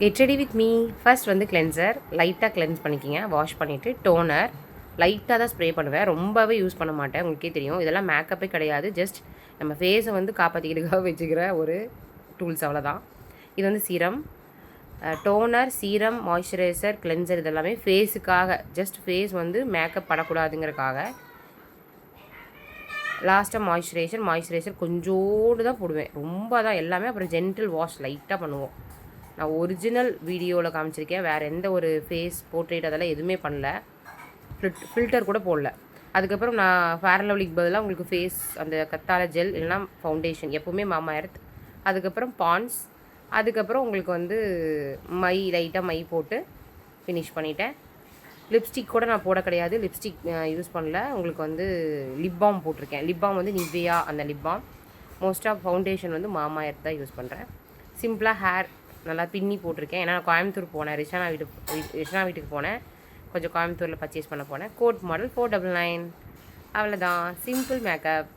Get ready with me. First வந்து cleanser லைட்டாக cleanse பண்ணிக்கிங்க. வாஷ் பண்ணிவிட்டு டோனர் லைட்டாக தான் ஸ்ப்ரே பண்ணுவேன், ரொம்பவே யூஸ் பண்ண மாட்டேன். உங்களுக்கே தெரியும் இதெல்லாம் மேக்கப்பே கிடையாது, ஜஸ்ட் நம்ம ஃபேஸை வந்து காப்பாற்றிக்கிறதுக்காக வச்சுக்கிற ஒரு டூல்ஸ், அவ்வளோதான். இது வந்து serum, toner, serum, moisturizer, cleanser இதெல்லாமே ஃபேஸுக்காக, ஜஸ்ட் ஃபேஸ் வந்து மேக்கப் படக்கூடாதுங்கிறக்காக. லாஸ்ட்டாக மாய்ஸ்சரைசர் கொஞ்சோடு தான் போடுவேன், ரொம்ப தான் எல்லாமே. அப்புறம் ஜென்டில் வாஷ் லைட்டாக பண்ணுவோம். நான் ஒரிஜினல் வீடியோவில் காமிச்சிருக்கேன், வேறு எந்த ஒரு ஃபேஸ் போர்ட்ரேட் அதெல்லாம் எதுவுமே பண்ணல, ஃபில்டர் கூட போடல. அதுக்கப்புறம் நான் ஃபேர் அண்ட் லவ்லிக்கு பதிலாக உங்களுக்கு ஃபேஸ் அந்த கத்தாழை ஜெல் இல்லைனா ஃபவுண்டேஷன், எப்போவுமே மாமா எர்த், அதுக்கப்புறம் பான்ஸ், அதுக்கப்புறம் உங்களுக்கு வந்து மை லைட்டாக மை போட்டு ஃபினிஷ் பண்ணிட்டேன். லிப்ஸ்டிக் கூட நான் போட கிடையாது, லிப்ஸ்டிக் யூஸ் பண்ணல. உங்களுக்கு வந்து லிப் பாம் போட்டிருக்கேன். லிப் பாம் வந்து நிவ்யா அந்த lip balm. Most of foundation வந்து மாமா எர்த் தான் யூஸ் பண்ணுறேன். சிம்பிளாக ஹேர் நல்லா பின்னி போட்டிருக்கேன், ஏன்னா நான் கோயம்புத்தூர் போனேன், ரிஷனா வீட்டுக்கு போனேன், கொஞ்சம் கோயம்புத்தூரில் பர்ச்சேஸ் பண்ண போனேன். Code model 499. அவ்வளோதான், சிம்பிள் மேக்கப்.